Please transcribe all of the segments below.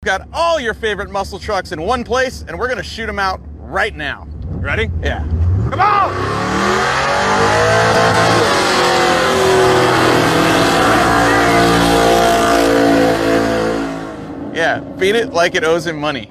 got all your favorite muscle trucks in one place, and we're gonna shoot them out right now. Ready? Yeah. Come on! Yeah, beat it like it owes him money.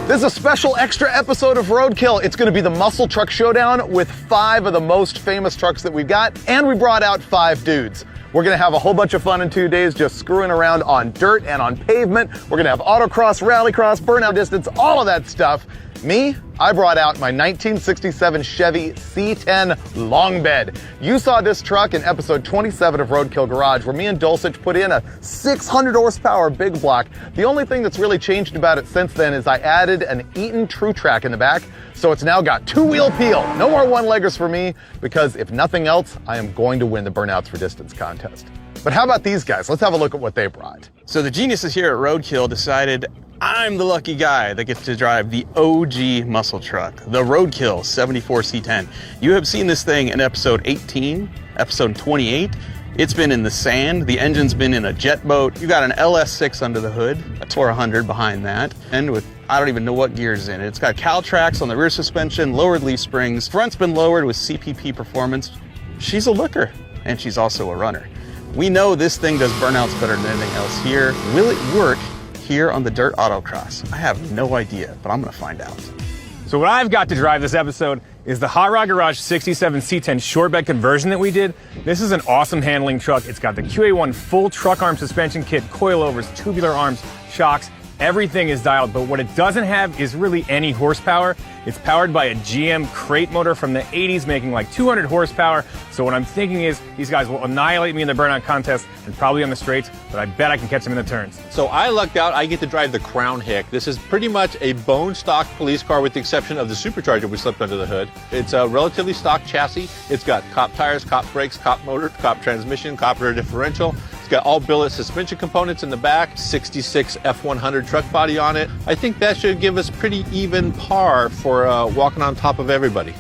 This is a special extra episode of Roadkill. It's going to be the Muscle Truck Showdown with 5 of the most famous trucks that we've got, and we brought out 5 dudes. We're going to have a whole bunch of fun in 2 days just screwing around on dirt and on pavement. We're going to have autocross, rallycross, burnout distance, all of that stuff. Me, I brought out my 1967 Chevy C10 long bed. You saw this truck in episode 27 of Roadkill Garage, where me and Dulcich put in a 600 horsepower big block. The only thing that's really changed about it since then is I added an Eaton True Track in the back, so it's now got 2-wheel peel. No more one-leggers for me, because if nothing else, I am going to win the Burnouts for Distance contest. But how about these guys? Let's have a look at what they brought. So the geniuses here at Roadkill decided I'm the lucky guy that gets to drive the OG muscle truck, the Roadkill 74 C10. You have seen this thing in episode 18, episode 28. It's been in the sand. The engine's been in a jet boat. You got an LS6 under the hood, a Tor 100 behind that, and with I don't even know what gears in it. It's got Caltrax on the rear suspension, lowered leaf springs. Front's been lowered with CPP performance. She's a looker, and she's also a runner. We know this thing does burnouts better than anything else here. Will it work here on the dirt autocross? I have no idea, but I'm gonna find out. So what I've got to drive this episode is the Hot Rod Garage 67 C10 short bed conversion that we did. This is an awesome handling truck. It's got the QA1 full truck arm suspension kit, coilovers, tubular arms, shocks. Everything is dialed, but what it doesn't have is really any horsepower. It's powered by a GM crate motor from the 80s, making like 200 horsepower. So what I'm thinking is these guys will annihilate me in the burnout contest and probably on the straights, but I bet I can catch them in the turns. So I lucked out. I get to drive the Crown Hick. This is pretty much a bone stock police car with the exception of the supercharger we slipped under the hood. It's a relatively stock chassis. It's got cop tires, cop brakes, cop motor, cop transmission, cop rear differential. It's got all billet suspension components in the back, 66 F100 truck body on it. I think that should give us pretty even par for walking on top of everybody.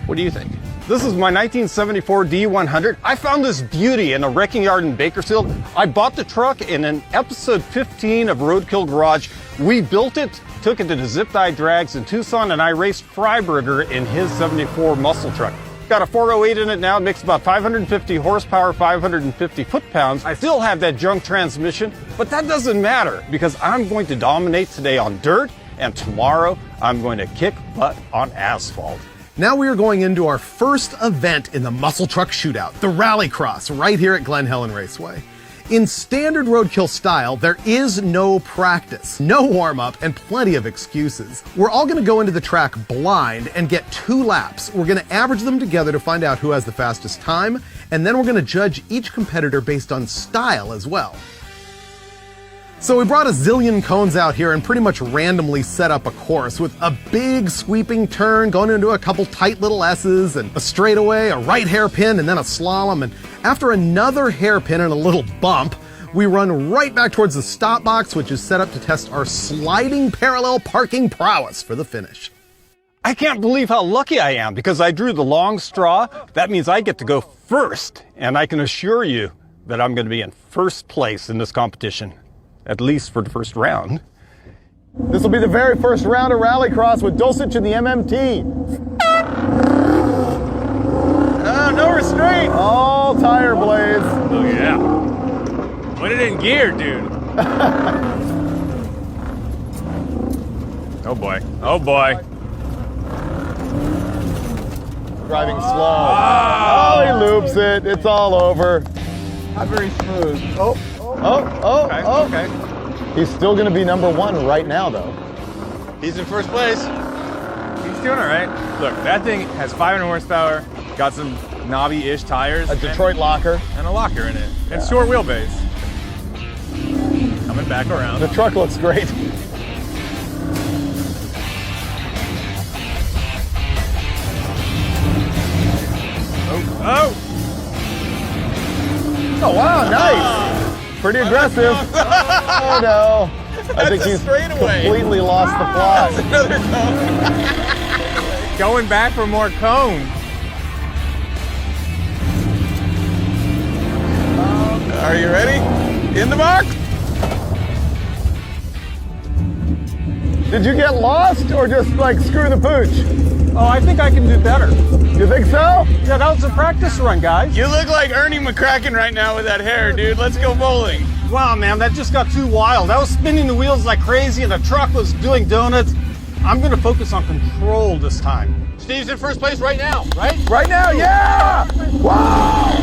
What do you think? This is my 1974 D100. I found this beauty in a wrecking yard in Bakersfield. I bought the truck in an episode 15 of Roadkill Garage. We built it, took it to the Zip Die Drags in Tucson, and I raced Freiberger in his 74 muscle truck. Got a 408 in it now. It makes about 550 horsepower, 550 foot-pounds. I still have that junk transmission, but that doesn't matter because I'm going to dominate today on dirt, and tomorrow I'm going to kick butt on asphalt. Now we are going into our first event in the Muscle Truck Shootout, the Rallycross, right here at Glen Helen Raceway. In standard Roadkill style, there is no practice, no warm-up, and plenty of excuses. We're all gonna go into the track blind and get 2 laps. We're gonna average them together to find out who has the fastest time, and then we're gonna judge each competitor based on style as well. So we brought a zillion cones out here and pretty much randomly set up a course with a big sweeping turn going into a couple tight little S's and a straightaway, a right hairpin, and then a slalom. And after another hairpin and a little bump, we run right back towards the stop box, which is set up to test our sliding parallel parking prowess for the finish. I can't believe how lucky I am because I drew the long straw. That means I get to go first, and I can assure you that I'm going to be in first place in this competition. At least for the first round. This will be the very first round of Rallycross with Dulcich in the MMT. No restraint. All tire blades. Oh yeah. Put it in gear, dude. Oh boy. Oh boy. Driving slow. Oh, he loops it. It's all over. Not very smooth. Okay. He's still going to be number 1 right now, though. He's in first place. He's doing all right. Look, that thing has 500 horsepower, got some knobby-ish tires. A Detroit locker. And a locker in it. And short wheelbase. Coming back around. The truck looks great. Oh! Pretty aggressive. Oh no. I think he's completely lost the plot. That's another cone. Going back for more cone. Are you ready? In the box? Did you get lost or just like screw the pooch? Oh, I think I can do better. You think so? Yeah, that was a practice run, guys. You look like Ernie McCracken right now with that hair, dude. Let's go bowling. Wow, man, that just got too wild. I was spinning the wheels like crazy and the truck was doing donuts. I'm gonna focus on control this time. Steve's in first place right now, right? Right now, yeah! Wow!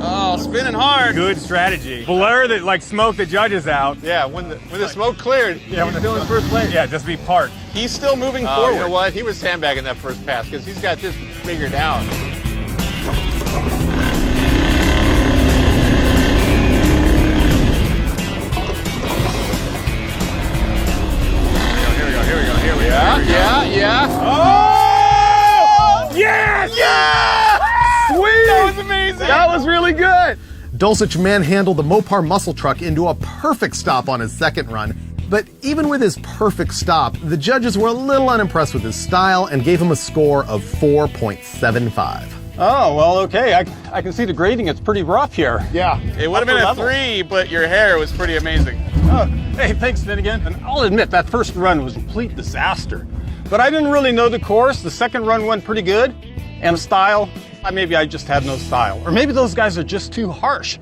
Oh, spinning hard. Good strategy. Blur the like smoke the judges out. Yeah, when the smoke cleared, Yeah, when still in first place. Yeah, just be parked. He's still moving oh, forward. you know what? He was sandbagging that first pass because he's got this figured out. Here we go. Yeah. Oh! Yes! Yeah! Sweet! That was amazing. That was really good. Dulcich manhandled the Mopar muscle truck into a perfect stop on his second run. But even with his perfect stop, the judges were a little unimpressed with his style and gave him a score of 4.75. Oh, well, okay. I can see the grading. It's pretty rough here. Yeah. It would have been a Upper level. 3, but your hair was pretty amazing. Oh, hey, thanks, Finnegan. And I'll admit that first run was a complete disaster. But I didn't really know the course. The second run went pretty good. And style, maybe I just had no style. Or maybe those guys are just too harsh.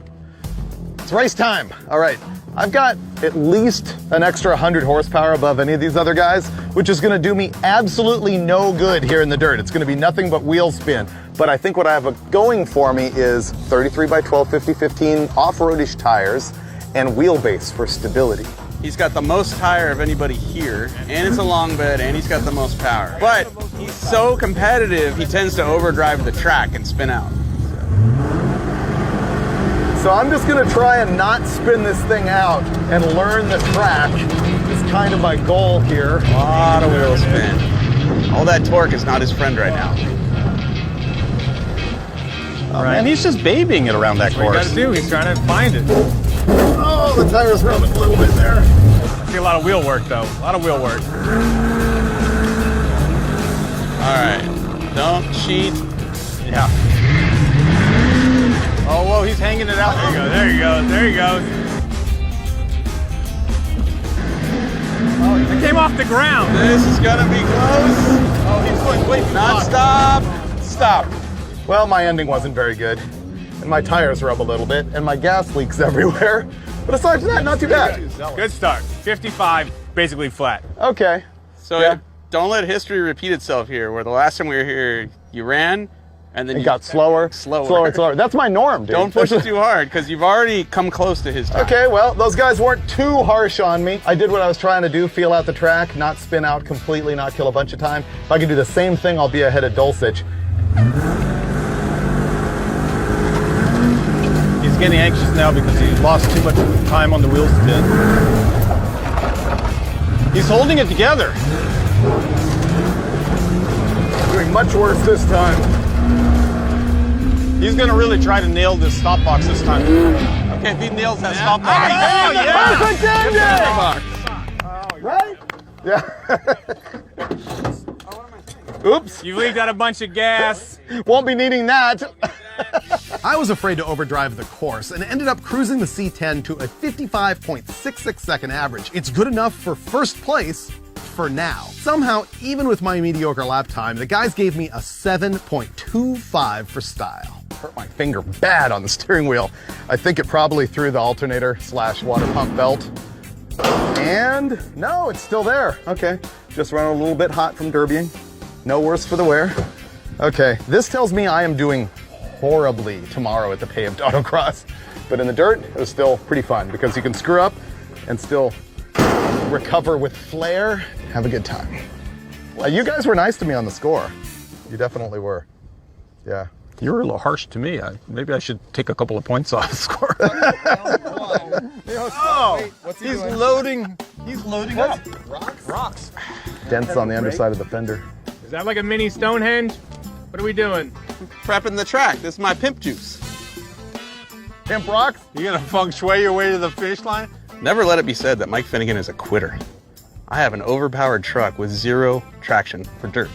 It's race time. All right. I've got at least an extra 100 horsepower above any of these other guys, which is going to do me absolutely no good here in the dirt. It's going to be nothing but wheel spin. But I think what I have going for me is 33 by 12 50-15 off-roadish tires and wheelbase for stability. He's got the most tire of anybody here, and it's a long bed, and he's got the most power. But he's so competitive, he tends to overdrive the track and spin out. So I'm just going to try and not spin this thing out and learn the track. It's kind of my goal here. A lot of wheel spin. All that torque is not his friend right now. Oh, man, he's just babying it around that What you course. gotta do, he's trying to find it. Oh, the tire's rubbing a little bit there. I see a lot of wheel work though. A lot of wheel work. All right, don't cheat. Yeah. Oh, whoa, he's hanging it out. There you go. There you go. Oh, it came off the ground. This is gonna be close. Oh, he's going way Not stop. Stop. Well, my ending wasn't very good. And my tires rub a little bit, and my gas leaks everywhere. But aside from that, not too bad. Good start. 55, basically flat. Okay. So Yeah. don't let history repeat itself here, where the last time we were here, you ran, and then It you got slower. Slower. That's my norm, dude. Don't push it too hard, because you've already come close to his time. Okay, well, those guys weren't too harsh on me. I did what I was trying to do, feel out the track, not spin out completely, not kill a bunch of time. If I can do the same thing, I'll be ahead of Dulcich. He's getting anxious now because he lost too much time on the wheel spin. He's holding it together. Doing much worse this time. He's going to really try to nail this stop box this time. Okay, if he nails that stop box. Perfect ending! Right? Yeah. Oops. You leaked out a bunch of gas. Won't be needing that. I was afraid to overdrive the course and ended up cruising the C10 to a 55.66 second average. It's good enough for first place for now. Somehow, even with my mediocre lap time, the guys gave me a 7.25 for style. Hurt my finger bad on the steering wheel. I think it probably threw the alternator / water pump belt. And no, it's still there. Okay, just run a little bit hot from derbying. No worse for the wear. Okay, this tells me I am doing horribly tomorrow at the paved autocross. But in the dirt, it was still pretty fun because you can screw up and still recover with flair. Have a good time. You guys were nice to me on the score. You definitely were. Yeah. You were a little harsh to me. Maybe I should take a couple of points off the score. Oh, he's loading. He's loading up. Rocks. Dents on the underside of the fender. Is that like a mini Stonehenge? What are we doing? Prepping the track. This is my pimp juice. Pimp rocks? You gonna feng shui your way to the finish line? Never let it be said that Mike Finnegan is a quitter. I have an overpowered truck with 0 traction for dirt.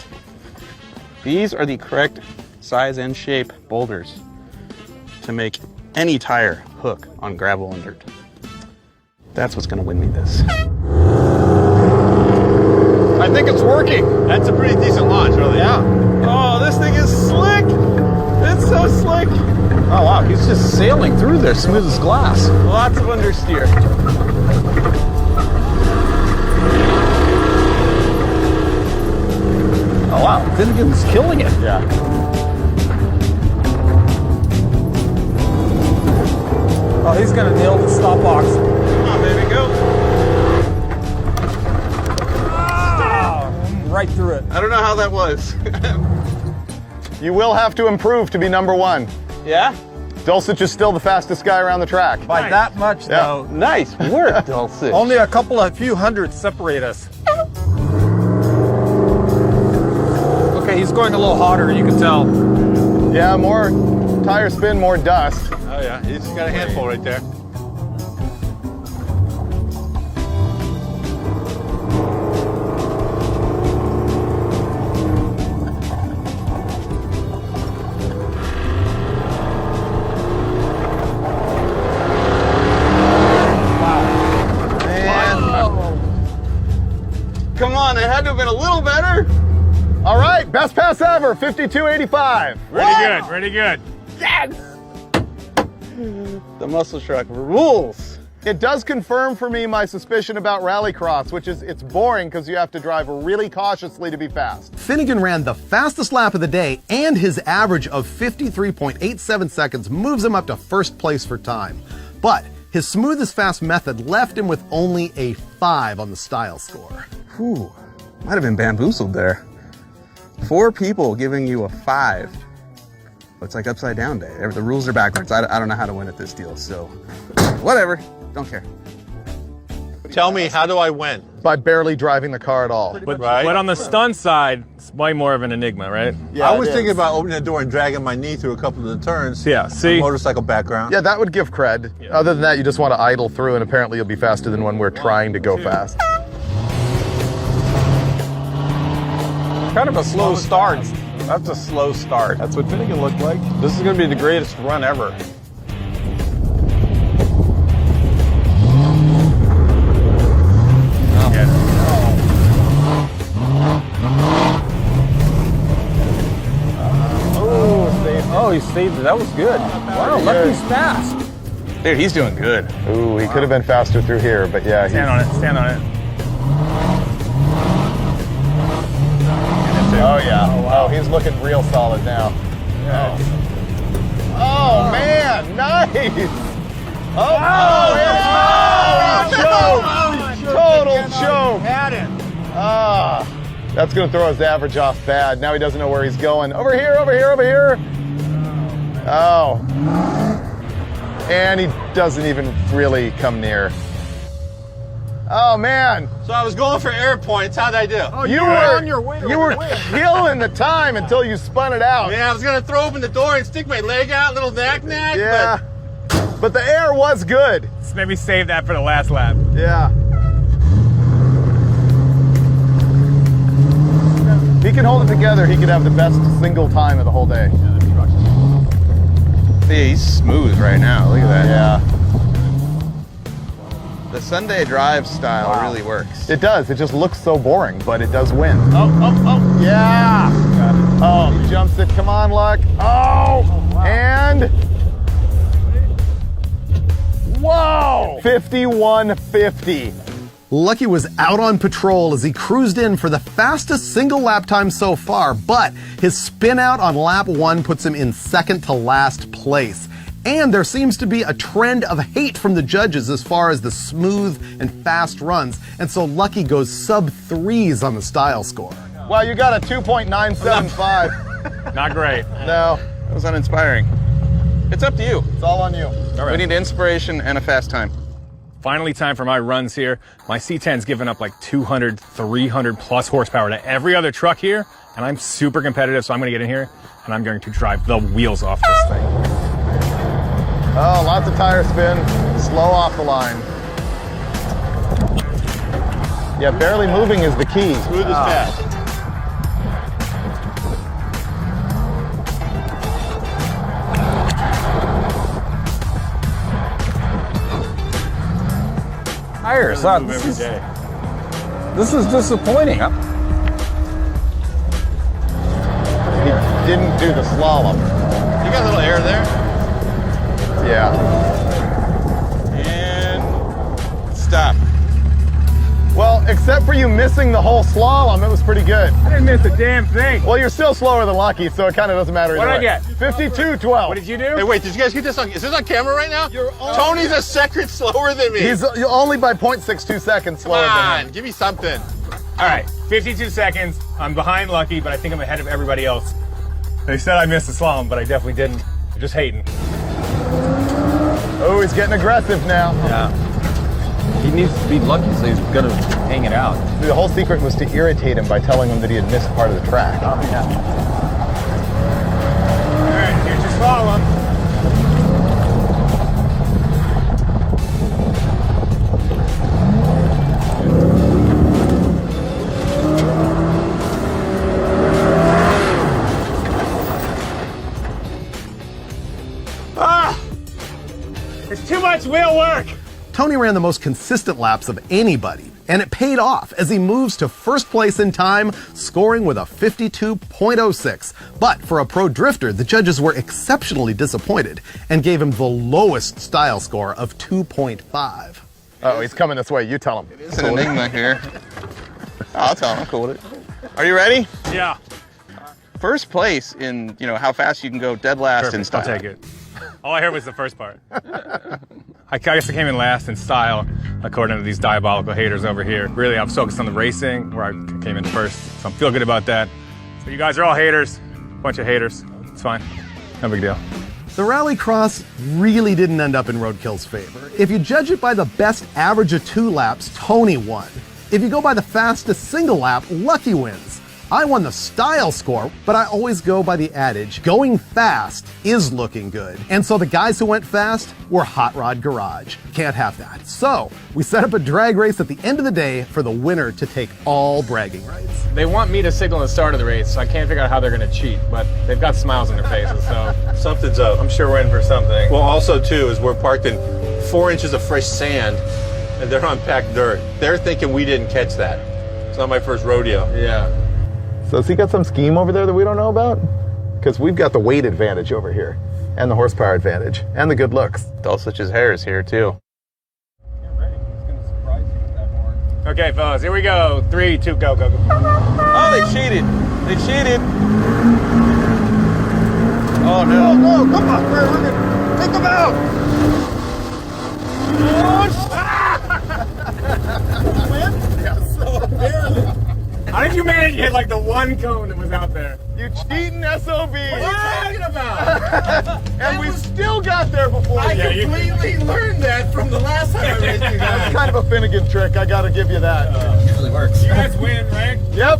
These are the correct size and shape boulders to make any tire hook on gravel and dirt. That's what's gonna win me this. I think it's working. That's a pretty decent launch, really. Yeah. Oh, this thing is slick! It's so slick! Oh, wow. He's just sailing through there, smooth as glass. Lots of understeer. Oh, wow. Finnegan's killing it. Yeah. Oh, he's gonna nail the stop box. Come on, baby, go. Right through it. I don't know how that was. You will have to improve to be number 1. Yeah? Dulcich is still the fastest guy around the track. By that much, though. Nice work, Dulcich. Only a few hundreds separate us. Okay, he's going a little hotter, you can tell. Yeah, more tire spin, more dust. Oh yeah, he's got a handful right there. Come on, it had to have been a little better. All right, best pass ever, 52.85. Pretty good. The muscle truck rules. It does confirm for me my suspicion about rallycross, which is it's boring because you have to drive really cautiously to be fast. Finnegan ran the fastest lap of the day, and his average of 53.87 seconds moves him up to first place for time. But his smooth as fast method left him with only a 5 on the style score. Whew, might have been bamboozled there. 4 people giving you a 5. It's like upside down day. The rules are backwards. I don't know how to win at this deal, so whatever. Don't care. Tell me, how do I win? By barely driving the car at all. But Right. on the stunt side, it's way more of an enigma, right? Yeah, I was it thinking is. about opening the door and dragging my knee through a couple of the turns. Yeah, see? Motorcycle background. Yeah, that would give cred. Other than that, you just want to idle through, and apparently you'll be faster than when we're trying to go fast. Kind of a slow start. That's a slow start. That's what Finnegan looked like. This is going to be the greatest run ever. Oh, he saved it. That was good. Wow, Lucky's fast. Dude, he's doing good. Ooh, he could have been faster through here, but yeah. Stand on it. Oh, yeah. Oh, he's looking real solid now. Oh, man, nice. Choke. Total choke. Had it. That's going to throw his average off bad. Now he doesn't know where he's going. Over here, over here, over here. Oh. And he doesn't even really come near. Oh, man. So I was going for air points. How'd I do? Oh, You were were on your way to You were win. killing the time until you spun it out. Yeah, I was gonna throw open the door and stick my leg out, little knack. Yeah. But the air was good. Let's maybe save that for the last lap. Yeah. If he can hold it together, he could have the best single time of the whole day. See, he's smooth right now. Look at that. Yeah. The Sunday drive style really works. It does. It just looks so boring, but it does win. Oh. Yeah. Oh, he jumps it. Come on, Luck. Oh. And. Whoa. 51.50. Lucky was out on patrol as he cruised in for the fastest single lap time so far, but his spin out on lap 1 puts him in second to last place. And there seems to be a trend of hate from the judges as far as the smooth and fast runs, and so Lucky goes sub-3s on the style score. Wow, you got a 2.975. Not great. No, That was uninspiring. It's up to you. it's all on you. We need inspiration and a fast time. Finally, time for my runs here. My C10's given up like 200, 300 plus horsepower to every other truck here, and I'm super competitive, so I'm gonna get in here and I'm going to drive the wheels off this thing. Oh, lots of tire spin. Slow off the line. Yeah, barely moving is the key. Smooth as fast. Tires, huh? This is disappointing. He didn't do the slalom. You got a little air there. Yeah. And stop. Well, except for you missing the whole slalom, it was pretty good. I didn't miss a damn thing. Well, you're still slower than Lucky, so it kind of doesn't matter. What'd I get? 52-12. What did you do? Hey, wait, did you guys get this on? Is this on camera right now? Tony's a second slower than me. He's only by 0.62 seconds slower Come than on, him. give me something. All right, 52 seconds. I'm behind Lucky, but I think I'm ahead of everybody else. They said I missed the slalom, but I definitely didn't. They're just hating. Oh, he's getting aggressive now. Yeah. He needs to be lucky, so he's gonna hang it out. The whole secret was to irritate him by telling him that he had missed part of the track. All right, here's your slalom. It's too much wheel work. Tony ran the most consistent laps of anybody, and it paid off as he moves to first place in time, scoring with a 52.06. But for a pro drifter, the judges were exceptionally disappointed and gave him the lowest style score of 2.5. Oh, he's coming this way. You tell him. It's an enigma here. I'll tell him. I'm cool with it. Are you ready? Yeah. First place in, how fast you can go dead last in style. I'll take it. All I heard was the first part. I guess I came in last in style, according to these diabolical haters over here. Really, I was focused on the racing, where I came in first, so I feel good about that. So you guys are all haters, bunch of haters. It's fine, no big deal. The rallycross really didn't end up in Roadkill's favor. If you judge it by the best average of 2 laps, Tony won. If you go by the fastest single lap, Lucky wins. I won the style score, but I always go by the adage, going fast is looking good. And so the guys who went fast were Hot Rod Garage. Can't have that. So we set up a drag race at the end of the day for the winner to take all bragging rights. They want me to signal the start of the race, so I can't figure out how they're gonna cheat, but they've got smiles on their faces, so Something's up. I'm sure we're in for something. Well, also, too, is we're parked in 4 inches of fresh sand, and they're on packed dirt. They're thinking we didn't catch that. It's not my first rodeo. Yeah. So has he got some scheme over there that we don't know about? Because we've got the weight advantage over here, and the horsepower advantage, and the good looks. Dulcich's hair is here too. Okay, fellas, here we go. 3, 2, go, go, go. Oh, they cheated. They cheated. Oh no. No, come on, we're gonna take them out! Yes, barely. How did you manage to hit like the one cone that was out there? You cheating SOB! What are you talking about? And we still got there before you. completely learned that from the last time I raced you That's kind of a Finnegan trick, I gotta give you that. usually works. You guys win, right? Yep,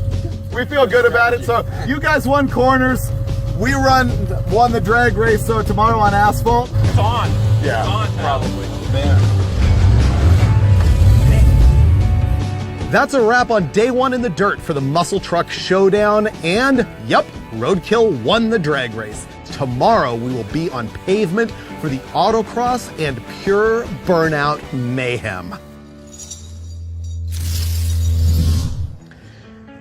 we feel good about it. So you guys won corners, we won the drag race, so tomorrow on asphalt. It's on. Yeah. It's on, probably. That's a wrap on day 1 in the dirt for the Muscle Truck Showdown, and yep, Roadkill won the drag race. Tomorrow we will be on pavement for the autocross and pure burnout mayhem.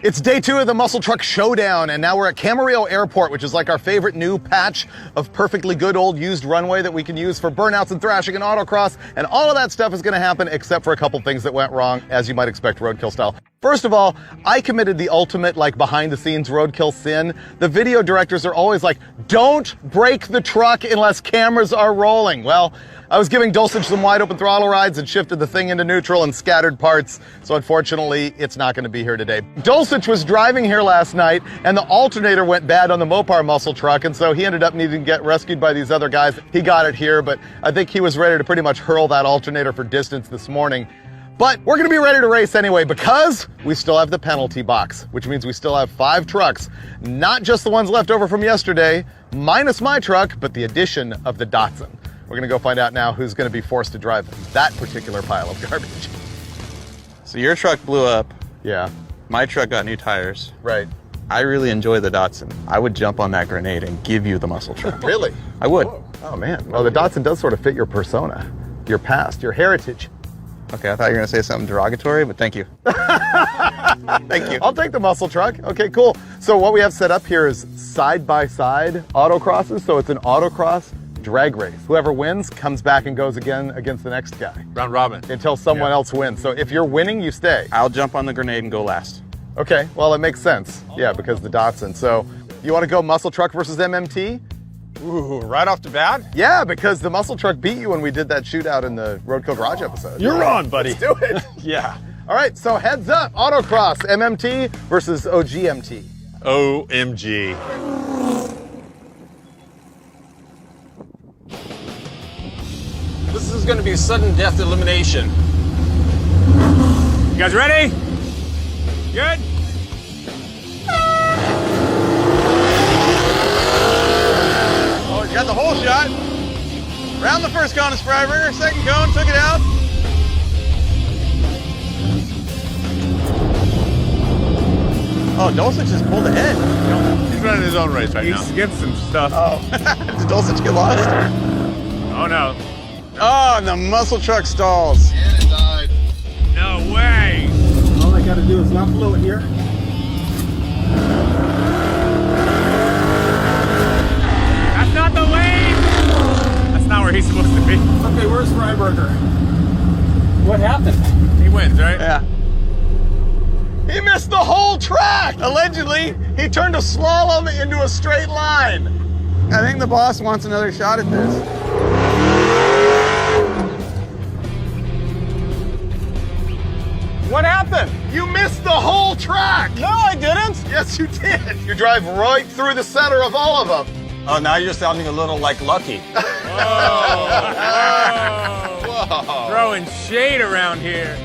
It's day 2 of the Muscle Truck Showdown, and now we're at Camarillo Airport, which is like our favorite new patch of perfectly good old used runway that we can use for burnouts and thrashing and autocross, and all of that stuff is going to happen except for a couple things that went wrong, as you might expect Roadkill style. First of all, I committed the ultimate, behind-the-scenes Roadkill sin. The video directors are always like, don't break the truck unless cameras are rolling. Well, I was giving Dulcich some wide-open throttle rides and shifted the thing into neutral and scattered parts, so unfortunately, it's not going to be here today. Dulcich was driving here last night, and the alternator went bad on the Mopar muscle truck, and so he ended up needing to get rescued by these other guys. He got it here, but I think he was ready to pretty much hurl that alternator for distance this morning. But we're going to be ready to race anyway because we still have the penalty box, which means we still have 5 trucks, not just the ones left over from yesterday, minus my truck, but the addition of the Datsun. We're gonna go find out now who's gonna be forced to drive that particular pile of garbage. So your truck blew up. Yeah, My truck got new tires. right. I really enjoy the Datsun. I would jump on that grenade and give you the muscle truck. Really? I would. Oh man. Well, the Datsun does sort of fit your persona, your past, your heritage. Okay, I thought you were going to say something derogatory, but thank you. Thank you. I'll take the muscle truck. Okay, cool. So what we have set up here is side-by-side autocrosses. So it's an autocross drag race. Whoever wins comes back and goes again against the next guy Round robin. until someone else wins. So if you're winning, you stay. I'll jump on the grenade and go last. Okay, well, it makes sense. Yeah, because the Datsun. So you want to go muscle truck versus MMT? Ooh, right off the bat? Yeah, because the muscle truck beat you when we did that shootout in the Roadkill Garage episode. You're on, buddy. Let's do it. Yeah. All right, so heads up, autocross, MMT versus OGMT. OMG. This is gonna be sudden death elimination. You guys ready? Good? Oh, you got the whole shot. Round the first cone is Freiberger. Second cone, took it out. Oh, Dulcich just pulled ahead. He's running his own race right He now. skipped some stuff. Oh, did Dulcich get lost? Oh no. Oh, and the muscle truck stalls. And it died. No way. All I gotta do is not blow it here. That's not the lane. That's not where he's supposed to be. Okay, where's Freiberger? What happened? He wins, right? Yeah. He missed the whole track! Allegedly, He turned a slalom into a straight line. I think the boss wants another shot at this. What happened? You missed the whole track! No, I didn't. Yes, you did. You drive right through the center of all of them. Oh, now you're sounding a little like Lucky. Whoa. Throwing shade around here.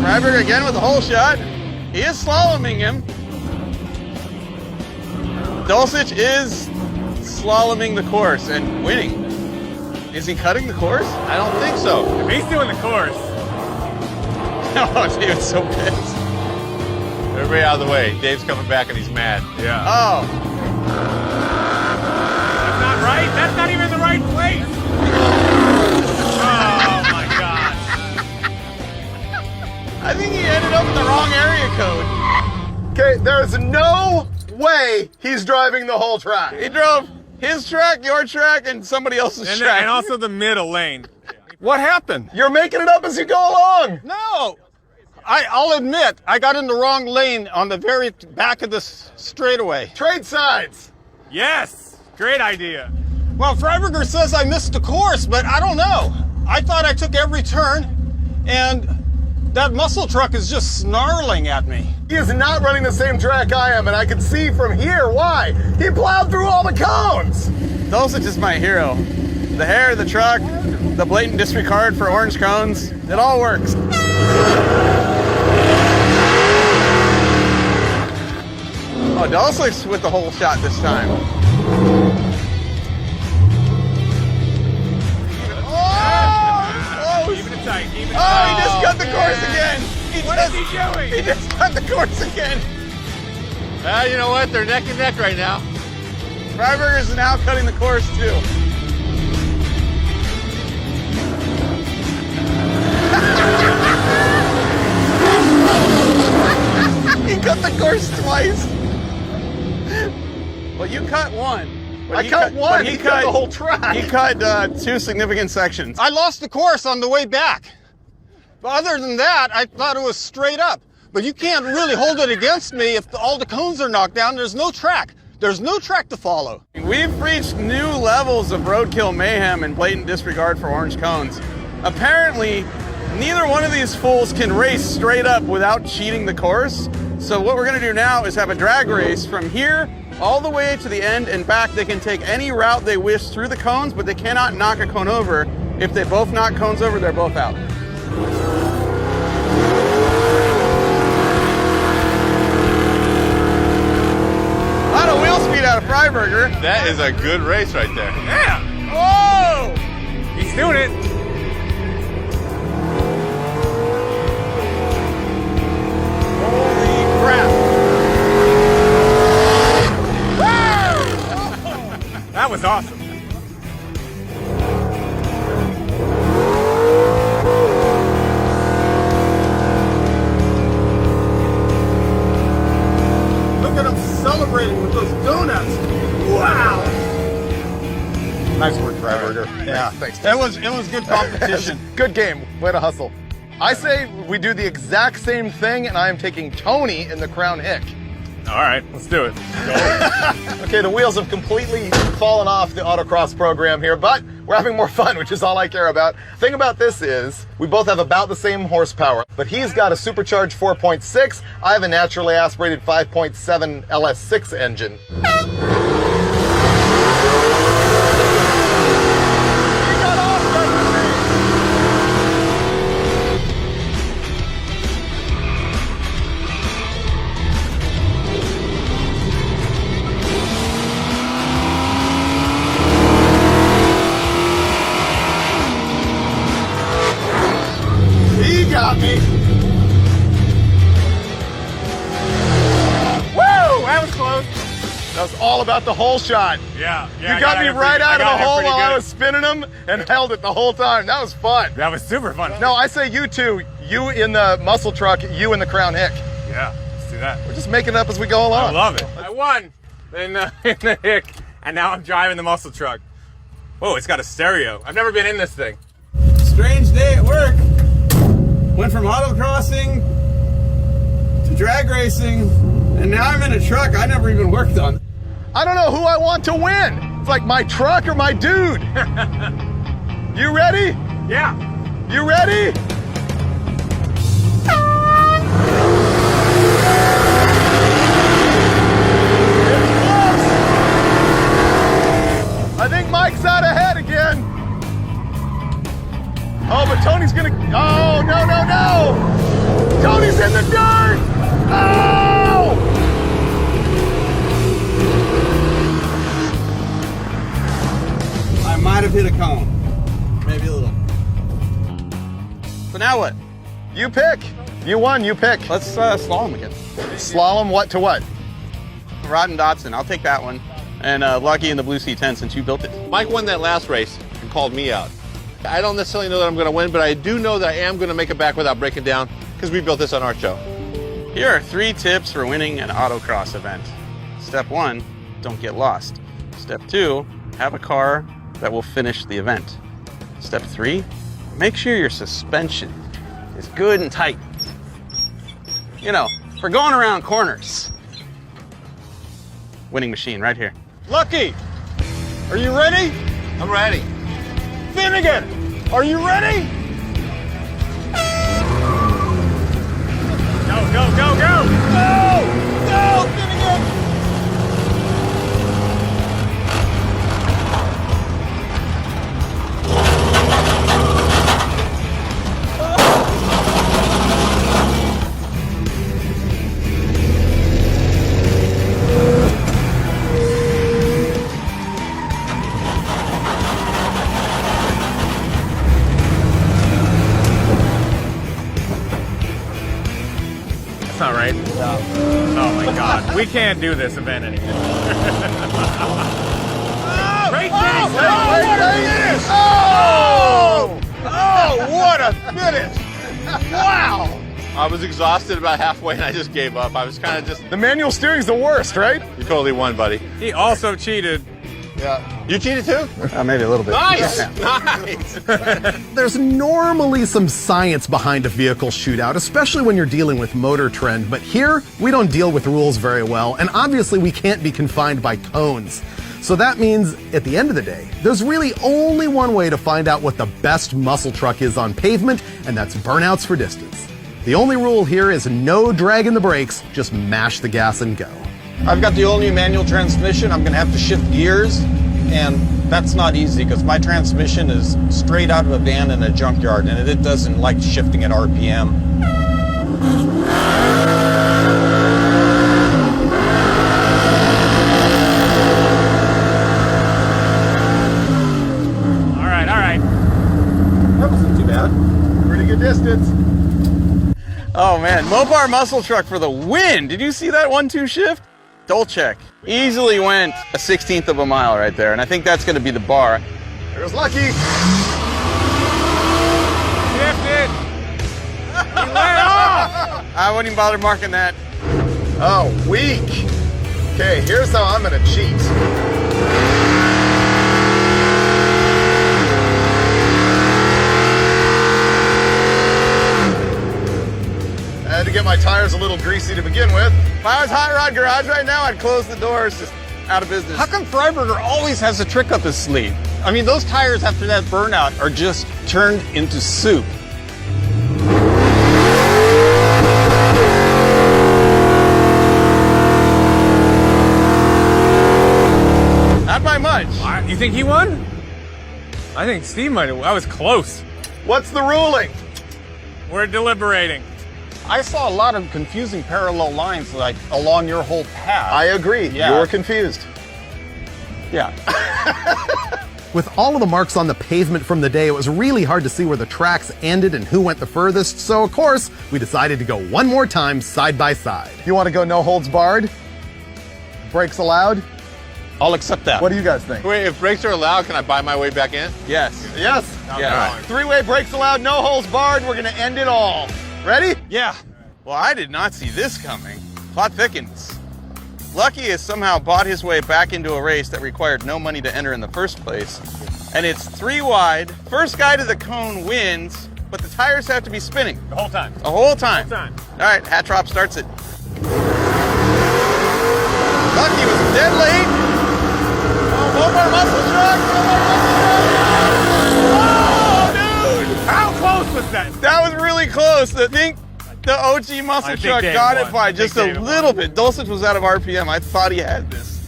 Freiberger again with a whole shot. He is slaloming him. Dulcich is slaloming the course and winning. Is he cutting the course? I don't think so. If he's doing the course. Oh, David's so pissed. Everybody out of the way. Dave's coming back and he's mad. Yeah. Oh, That's not right. That's not even the right place. Oh my God. I think he ended up in the wrong area code. Okay, there's no way he's driving the whole track. He drove his track, your track, and somebody else's And, track. and also the middle lane. What happened? You're making it up as you go along. No. I'll admit, I got in the wrong lane on the very back of this straightaway. Trade sides. Yes. Great idea. Well, Freiberger says I missed the course, but I don't know. I thought I took every turn, and that muscle truck is just snarling at me. He is not running the same track I am, and I can see from here why. He plowed through all the cones. Dulcich is my hero. The hair, the truck, the blatant disregard for orange cones, it all works. Oh, Dulcich with the whole shot this time. Oh, close. Keeping it tight. Keeping it Oh, tight. he just cut the course again. What is he doing? He just cut the course again. You know what? They're neck and neck right now. Freiberger's now cutting the course too. He cut the course twice. Well, you cut one. But I cut one. but He cut the whole track. He cut two significant sections. I lost the course on the way back. But other than that, I thought it was straight up. But you can't really hold it against me if all the cones are knocked down. There's no track. There's no track to follow. We've reached new levels of roadkill mayhem and blatant disregard for orange cones. Apparently, neither one of these fools can race straight up without cheating the course. So what we're gonna do now is have a drag race from here all the way to the end and back. They can take any route they wish through the cones, but they cannot knock a cone over. If they both knock cones over, they're both out. A lot of wheel speed out of Freiburger. That is a good race right there. Yeah. Whoa! He's doing it. Holy crap! That was awesome. Look at him celebrating with those donuts. Wow. Nice work, Freiburger. Yeah, Thanks. It was good competition. Good game. Way to hustle. I say we do the exact same thing, and I am taking Tony in the Crown Hick. All right, let's do it. Okay, the wheels have completely fallen off the autocross program here, but we're having more fun, which is all I care about. Thing about this is, we both have about the same horsepower, but he's got a supercharged 4.6. I have a naturally aspirated 5.7 LS6 engine. He got me. Woo! That was close. That was all about the hole shot. Yeah. You got me right out of the hole while I was spinning him and held it the whole time. That was fun. That was super fun. No, I say you two. You in the muscle truck, you in the Crown Hick. Yeah, let's do that. We're just making it up as we go along. I love it. I won in the Hick, and now I'm driving the muscle truck. Whoa, it's got a stereo. I've never been in this thing. Strange day at work. Went from autocrossing to drag racing, and now I'm in a truck I never even worked on. I don't know who I want to win. It's like my truck or my dude. You ready? Yeah. You ready? It's close. I think Mike's out ahead again. Oh, but Tony's gonna. Oh, no, no, no! Tony's in the dirt! Oh! I might have hit a cone. Maybe a little. So now what? You pick. You won, you pick. Let's slalom again. Slalom what to what? Rod and Dotson, I'll take that one. And Lucky in the blue C10 since you built it. Mike won that last race and called me out. I don't necessarily know that I'm going to win, but I do know that I am going to make it back without breaking down because we built this on our show. Here are 3 tips for winning an autocross event. Step 1, don't get lost. Step 2, have a car that will finish the event. Step 3, make sure your suspension is good and tight. You know, for going around corners. Winning machine right here. Lucky, are you ready? I'm ready. Finnegan, are you ready? Go, go, go, go! Go! Go, Finnegan! That's not right. No. Oh my God. We can't do this event anymore. Great finish! Oh! Oh, what a finish! Wow! I was exhausted about halfway and I just gave up. I was kind of just, The manual steering's the worst, right? you totally won, buddy. He also cheated. Yeah. You cheated too? Maybe a little bit. Nice! Nice! There's normally some science behind a vehicle shootout, especially when you're dealing with motor trend, but here we don't deal with rules very well, and obviously we can't be confined by cones. So that means, at the end of the day, there's really only one way to find out what the best muscle truck is on pavement, and that's burnouts for distance. The only rule here is no dragging the brakes, just mash the gas and go. I've got the all-new manual transmission. I'm going to have to shift gears, and that's not easy because my transmission is straight out of a van in a junkyard, and it doesn't like shifting at RPM. Yeah, pretty good distance. Oh man, Mopar muscle truck for the win. Did you see that 1-2 shift? Dolchek easily went a 1/16 of a mile right there, and I think that's going to be the bar. There's Lucky. Shifted. He let off. I wouldn't even bother marking that. Oh, weak. Okay, here's how I'm gonna cheat. I had to get my tires a little greasy to begin with. If I was Hot Rod Garage right now, I'd close the doors, just out of business. How come Freiberger always has a trick up his sleeve? I mean, those tires after that burnout are just turned into soup. Not by much. You think he won? I think Steve might have. I was close. What's the ruling? We're deliberating. I saw a lot of confusing parallel lines like along your whole path. I agree. Yeah. You're confused. Yeah. With all of the marks on the pavement from the day, it was really hard to see where the tracks ended and who went the furthest, so of course, we decided to go one more time side by side. You want to go no holds barred? Brakes allowed? I'll accept that. What do you guys think? Wait, if brakes are allowed, can I buy my way back in? Yes. Yes. Yeah. Three-way brakes allowed, no holes barred. We're going to end it all. Ready? Yeah. Well, I did not see this coming. Plot thickens. Lucky has somehow bought his way back into a race that required no money to enter in the first place. And it's 3 wide. First guy to the cone wins, but the tires have to be spinning. The whole time. The whole time. The whole time. All right, Hat Drop starts it. Lucky was dead late. Oh, Mopar muscle truck. Oh, dude. How close was that? That was really close. I think the OG muscle I think truck Dave got won. it by I think just a Dave won. little bit. Dulcich was out of RPM. I thought he had this.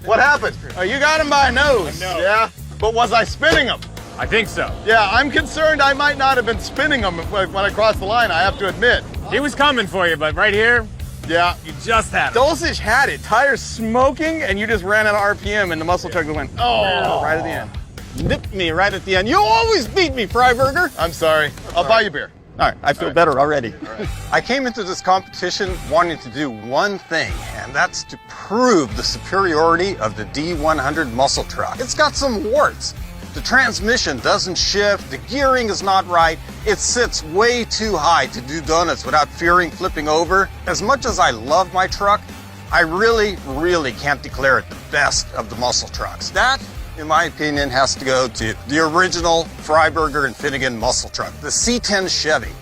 What happened? Oh, you got him by a nose. No. Yeah, but was I spinning them? I think so. Yeah, I'm concerned I might not have been spinning them when I crossed the line, I have to admit. He was coming for you, but right here, Yeah. you just had him. Dulcich had it. Tires smoking, and you just ran out of RPM, and the muscle truck went, oh, right at the end. Nipped me right at the end. You always beat me, Freiberger. I'm sorry. I'll buy you beer. All right, I feel better already. I came into this competition wanting to do one thing, and that's to prove the superiority of the D100 muscle truck. It's got some warts. The transmission doesn't shift, the gearing is not right, it sits way too high to do donuts without fearing flipping over. As much as I love my truck, I really can't declare it the best of the muscle trucks. That, in my opinion, has to go to the original Freiberger and Finnegan muscle truck, the C10 Chevy.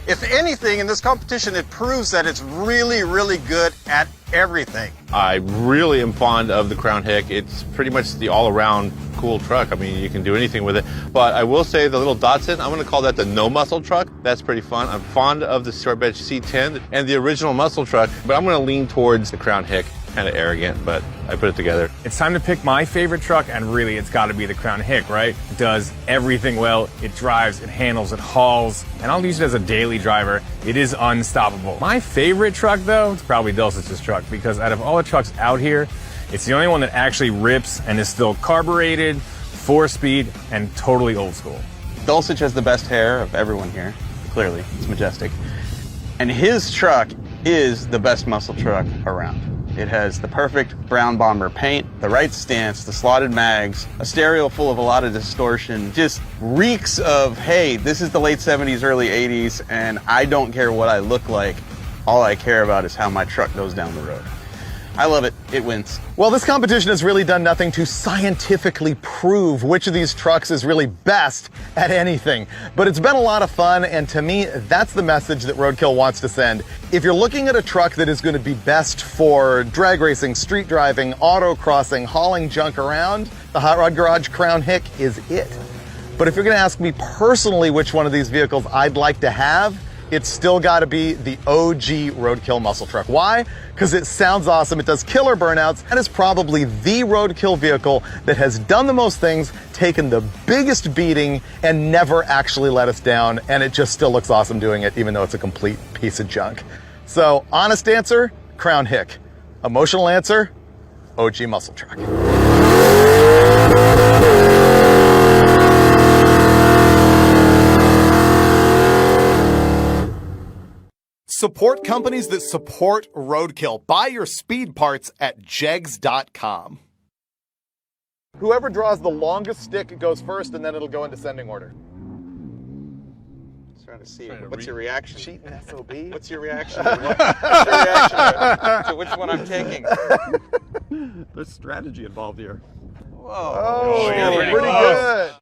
If anything, in this competition, it proves that it's really good at everything. I really am fond of the Crown Hick. It's pretty much the all-around cool truck. I mean, you can do anything with it. But I will say the little Datsun, I'm going to call that the no-muscle truck. That's pretty fun. I'm fond of the short bench C10 and the original muscle truck, but I'm going to lean towards the Crown Hick. Kind of arrogant, but I put it together. It's time to pick my favorite truck, and really, it's got to be the Crown Hick, right? It does everything well. It drives, it handles, it hauls, and I'll use it as a daily driver. It is unstoppable. My favorite truck, though, is probably Dulcich's truck, because out of all the trucks out here, it's the only one that actually rips and is still carbureted, 4-speed, and totally old school. Dulcich has the best hair of everyone here. Clearly, it's majestic. And his truck is the best muscle truck around. It has the perfect brown bomber paint, the right stance, the slotted mags, a stereo full of a lot of distortion. Just reeks of, hey, this is the late 70s, early 80s, and I don't care what I look like. All I care about is how my truck goes down the road. I love it. It wins. Well, this competition has really done nothing to scientifically prove which of these trucks is really best at anything. But it's been a lot of fun, and to me, that's the message that Roadkill wants to send. If you're looking at a truck that is going to be best for drag racing, street driving, autocrossing, hauling junk around, the Hot Rod Garage Crown Hick is it. But if you're going to ask me personally which one of these vehicles I'd like to have, it's still got to be the OG Roadkill muscle truck. Why? Because it sounds awesome, it does killer burnouts, and is probably the Roadkill vehicle that has done the most things, taken the biggest beating, and never actually let us down, and it just still looks awesome doing it, even though it's a complete piece of junk. So, honest answer, Crown Hick. Emotional answer, OG muscle truck. Support companies that support roadkill. Buy your speed parts at jegs.com. Whoever draws the longest stick goes first, and then it'll go in descending order. Trying to see. What's your reaction? Cheat SOB. What's your reaction? What's your reaction to which one I'm taking? There's strategy involved here. Whoa. Oh, you're pretty good.